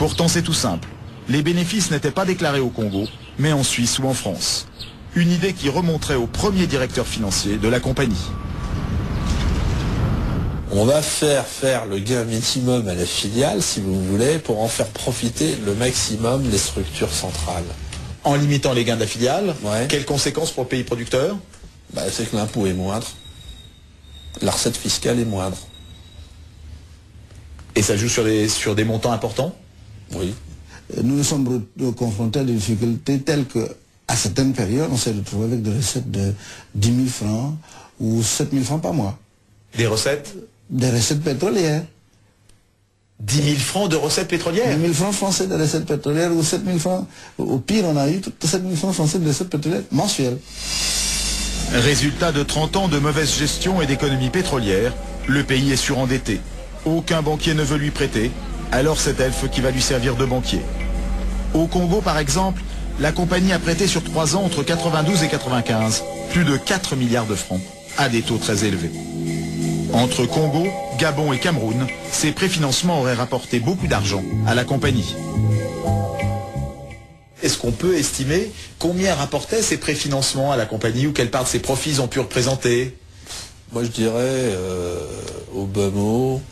Pourtant c'est tout simple. Les bénéfices n'étaient pas déclarés au Congo, mais en Suisse ou en France. Une idée qui remonterait au premier directeur financier de la compagnie. On va faire le gain minimum à la filiale, si vous voulez, pour en faire profiter le maximum les structures centrales. En limitant les gains de la filiale, ouais. Quelles conséquences pour le pays producteur? C'est que l'impôt est moindre, la recette fiscale est moindre. Et ça joue sur des montants importants? Oui. Nous nous sommes confrontés à des difficultés telles qu'à certaines périodes, on s'est retrouvé avec des recettes de 10 000 francs ou 7 000 francs par mois. Des recettes? Des recettes pétrolières. 10 000 francs de recettes pétrolières? 10 000 francs français de recettes pétrolières ou 7 000 francs. Au pire, on a eu 7 000 francs français de recettes pétrolières mensuelles. Résultat de 30 ans de mauvaise gestion et d'économie pétrolière, le pays est surendetté. Aucun banquier ne veut lui prêter, alors c'est Elf qui va lui servir de banquier. Au Congo, par exemple, la compagnie a prêté sur 3 ans entre 92 et 95 plus de 4 milliards de francs à des taux très élevés. Entre Congo, Gabon et Cameroun, ces préfinancements auraient rapporté beaucoup d'argent à la compagnie. Est-ce qu'on peut estimer combien rapportaient ces préfinancements à la compagnie ou quelle part de ses profits ils ont pu représenter? Moi je dirais au bas mot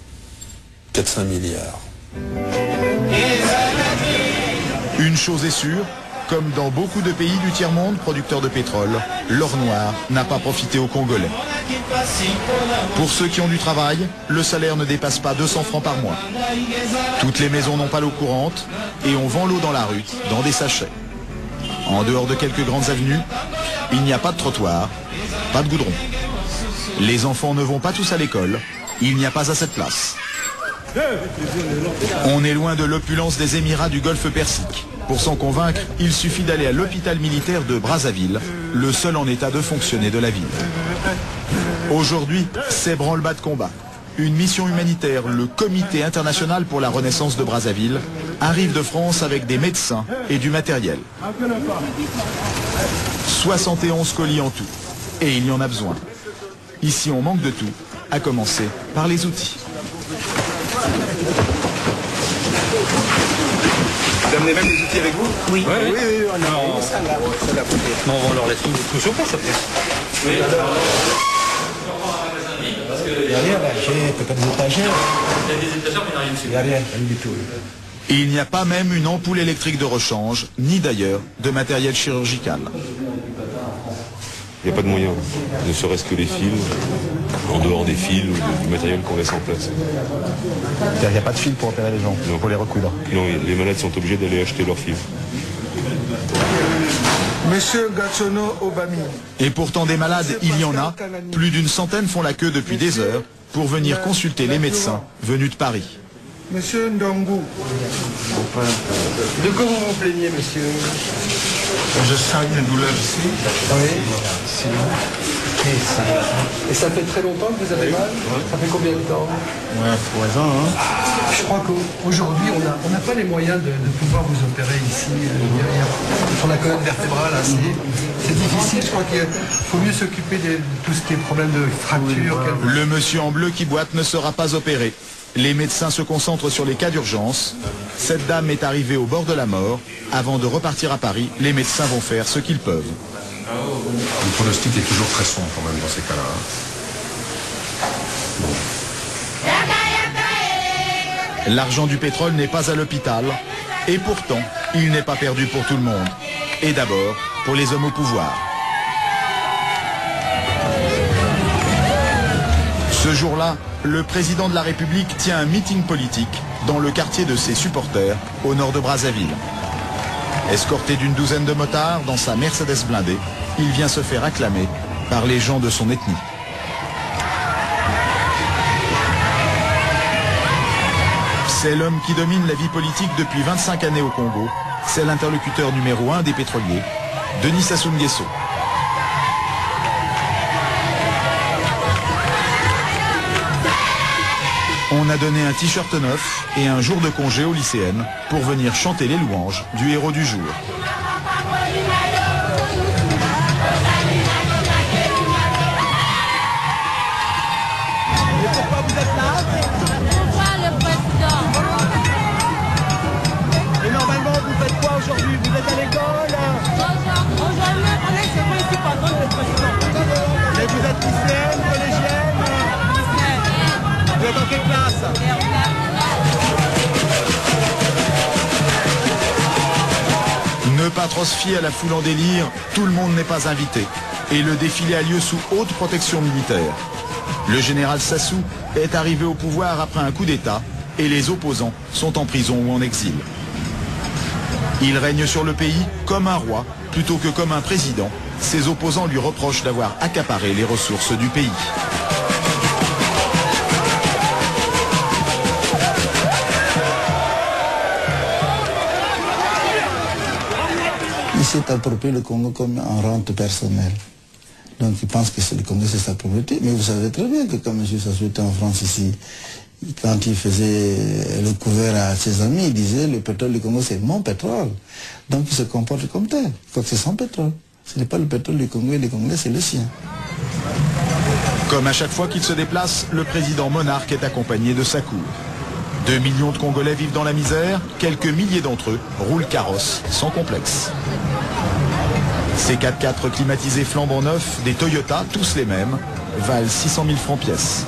4-5 milliards. Une chose est sûre, comme dans beaucoup de pays du tiers-monde producteurs de pétrole, l'or noir n'a pas profité aux Congolais. Pour ceux qui ont du travail, le salaire ne dépasse pas 200 francs par mois. Toutes les maisons n'ont pas l'eau courante et on vend l'eau dans la rue, dans des sachets. En dehors de quelques grandes avenues, il n'y a pas de trottoir, pas de goudron. Les enfants ne vont pas tous à l'école, il n'y a pas assez de place. On est loin de l'opulence des Émirats du Golfe Persique. Pour s'en convaincre, il suffit d'aller à l'hôpital militaire de Brazzaville, le seul en état de fonctionner de la ville. Aujourd'hui, c'est branle-bas de combat. Une mission humanitaire, le Comité international pour la renaissance de Brazzaville, arrive de France avec des médecins et du matériel. 71 colis en tout. Et il y en a besoin. Ici, on manque de tout, à commencer par les outils. Vous amenez même les outils avec vous? Oui. Oui, on a ça là. Non, on leur laisse tout sur place après. Oui. Il n'y a rien là, j'ai peut-être des étagères. Il y a des étagères, mais il n'y a rien dessus. Il n'y a rien du tout. Il n'y a pas même une ampoule électrique de rechange, ni d'ailleurs de matériel chirurgical. Il n'y a pas de moyen, ne serait-ce que les fils, en dehors des fils ou du matériel qu'on laisse en place. Il n'y a pas de fil pour opérer les gens, non. Pour les recoudre? Non, les malades sont obligés d'aller acheter leurs fils. Monsieur Gatsono Obami. Et pourtant des malades, il y en a. Plus d'une centaine font la queue depuis des heures pour venir consulter les médecins venus de Paris. Monsieur Ndongo. De quoi vous vous plaignez, monsieur? Je sens une douleur ici. Oui. Et ça fait très longtemps que vous avez mal? Ça fait combien de temps? Ouais, 3 ans. Hein. Je crois qu'aujourd'hui, on n'a pas les moyens de pouvoir vous opérer ici. Sur la colonne vertébrale, c'est difficile. Je crois qu'il faut mieux s'occuper de tout ce qui est problème de fracture. Le monsieur en bleu qui boite ne sera pas opéré. Les médecins se concentrent sur les cas d'urgence. Cette dame est arrivée au bord de la mort. Avant de repartir à Paris, les médecins vont faire ce qu'ils peuvent. Le pronostic est toujours très sombre quand même dans ces cas-là. L'argent du pétrole n'est pas à l'hôpital. Et pourtant, il n'est pas perdu pour tout le monde. Et d'abord, pour les hommes au pouvoir. Ce jour-là, le président de la République tient un meeting politique dans le quartier de ses supporters, au nord de Brazzaville. Escorté d'une douzaine de motards dans sa Mercedes blindée, il vient se faire acclamer par les gens de son ethnie. C'est l'homme qui domine la vie politique depuis 25 années au Congo. C'est l'interlocuteur numéro 1 des pétroliers, Denis Sassou Nguesso. On a donné un t-shirt neuf et un jour de congé aux lycéennes pour venir chanter les louanges du héros du jour. Et pourquoi vous êtes là? Pour voir le président. atroce à la foule en délire, tout le monde n'est pas invité. Et le défilé a lieu sous haute protection militaire. Le général Sassou est arrivé au pouvoir après un coup d'État et les opposants sont en prison ou en exil. Il règne sur le pays comme un roi plutôt que comme un président. Ses opposants lui reprochent d'avoir accaparé les ressources du pays. Il s'est approprié le Congo comme en rente personnelle. Donc il pense que le Congo c'est sa propriété. Mais vous savez très bien que quand M. Sassou était en France ici, quand il faisait le couvert à ses amis, il disait le pétrole du Congo c'est mon pétrole. Donc il se comporte comme tel. Quoi que c'est son pétrole. Ce n'est pas le pétrole du Congo et des Congolais, c'est le sien. Comme à chaque fois qu'il se déplace, le président monarque est accompagné de sa cour. 2 millions de Congolais vivent dans la misère, quelques milliers d'entre eux roulent carrosse sans complexe. Ces 4x4 climatisés flambant neufs, des Toyota, tous les mêmes, valent 600 000 francs pièce.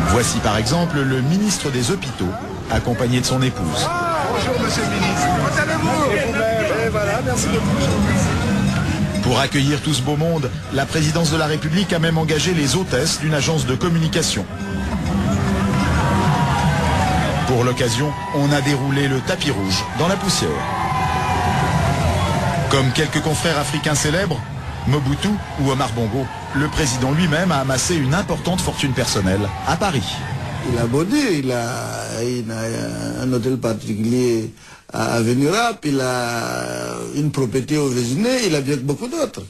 Voici par exemple le ministre des Hôpitaux, accompagné de son épouse. Bonjour monsieur le ministre, comment allez-vous? Voilà, merci beaucoup. Pour accueillir tout ce beau monde, la présidence de la République a même engagé les hôtesses d'une agence de communication. Pour l'occasion, on a déroulé le tapis rouge dans la poussière. Comme quelques confrères africains célèbres, Mobutu ou Omar Bongo, le président lui-même a amassé une importante fortune personnelle à Paris. Il a bodé, il a un hôtel particulier à Avenue Rap, il a une propriété au Vésinet, il a bien beaucoup d'autres.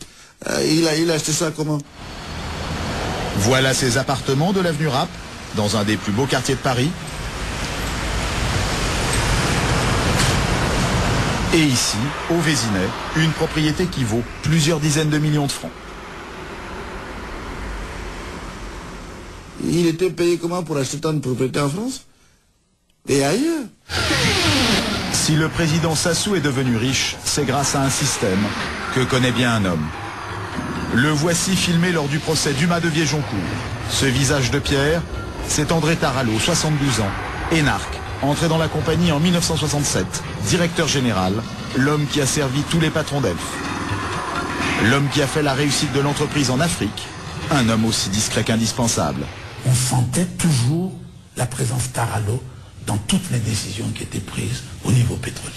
Il a acheté ça comment? Voilà ses appartements de l'avenue Rap, dans un des plus beaux quartiers de Paris. Et ici, au Vésinet, une propriété qui vaut plusieurs dizaines de millions de francs. Il était payé comment pour acheter tant de propriétés en France? Et ailleurs? Si le président Sassou est devenu riche, c'est grâce à un système que connaît bien un homme. Le voici filmé lors du procès d'Huma de Viejoncourt. Ce visage de pierre, c'est André Taralo, 72 ans, énarque, entré dans la compagnie en 1967, directeur général, l'homme qui a servi tous les patrons d'Elf. L'homme qui a fait la réussite de l'entreprise en Afrique, un homme aussi discret qu'indispensable. On sentait toujours la présence Taralo dans toutes les décisions qui étaient prises au niveau pétrolier.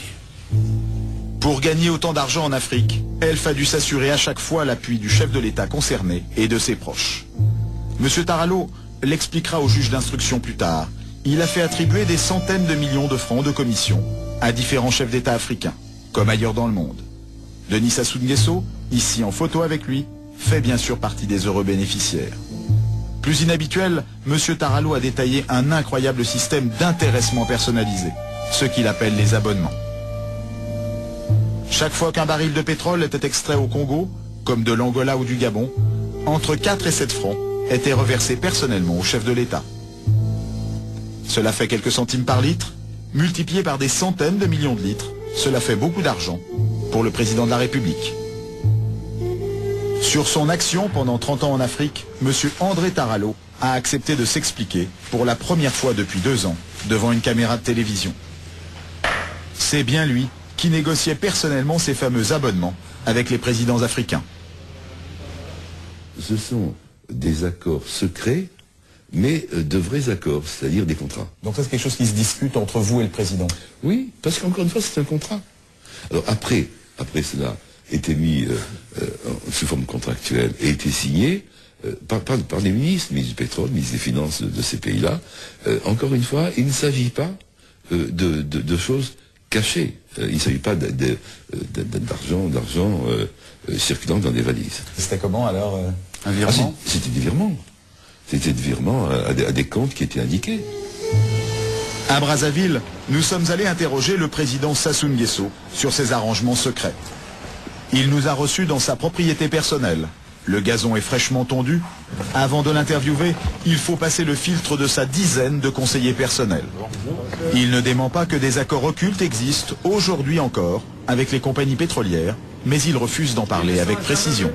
Pour gagner autant d'argent en Afrique, Elf a dû s'assurer à chaque fois l'appui du chef de l'État concerné et de ses proches. Monsieur Taralo l'expliquera au juge d'instruction plus tard. Il a fait attribuer des centaines de millions de francs de commission à différents chefs d'État africains, comme ailleurs dans le monde. Denis Sassou Nguesso, ici en photo avec lui, fait bien sûr partie des heureux bénéficiaires. Plus inhabituel, M. Taralo a détaillé un incroyable système d'intéressement personnalisé, ce qu'il appelle les abonnements. Chaque fois qu'un baril de pétrole était extrait au Congo, comme de l'Angola ou du Gabon, entre 4 et 7 francs étaient reversés personnellement au chef de l'État. Cela fait quelques centimes par litre, multiplié par des centaines de millions de litres, cela fait beaucoup d'argent pour le président de la République. Sur son action pendant 30 ans en Afrique, M. André Taralo a accepté de s'expliquer pour la première fois depuis 2 ans devant une caméra de télévision. C'est bien lui qui négociait personnellement ces fameux abonnements avec les présidents africains. Ce sont des accords secrets, mais de vrais accords, c'est-à-dire des contrats. Donc ça c'est quelque chose qui se discute entre vous et le président? Oui, parce qu'encore une fois c'est un contrat. Alors après cela était mis sous forme contractuelle et était signé par les ministres du pétrole, ministres des finances de ces pays-là. Encore une fois, il ne s'agit pas de choses cachées. Il ne s'agit pas d'argent circulant dans des valises. C'était comment alors un virement? C'était des virements. C'était des virements à des comptes qui étaient indiqués. À Brazzaville, nous sommes allés interroger le président Sassou Nguesso sur ces arrangements secrets. Il nous a reçus dans sa propriété personnelle. Le gazon est fraîchement tondu. Avant de l'interviewer, il faut passer le filtre de sa dizaine de conseillers personnels. Il ne dément pas que des accords occultes existent, aujourd'hui encore, avec les compagnies pétrolières, mais il refuse d'en parler avec précision.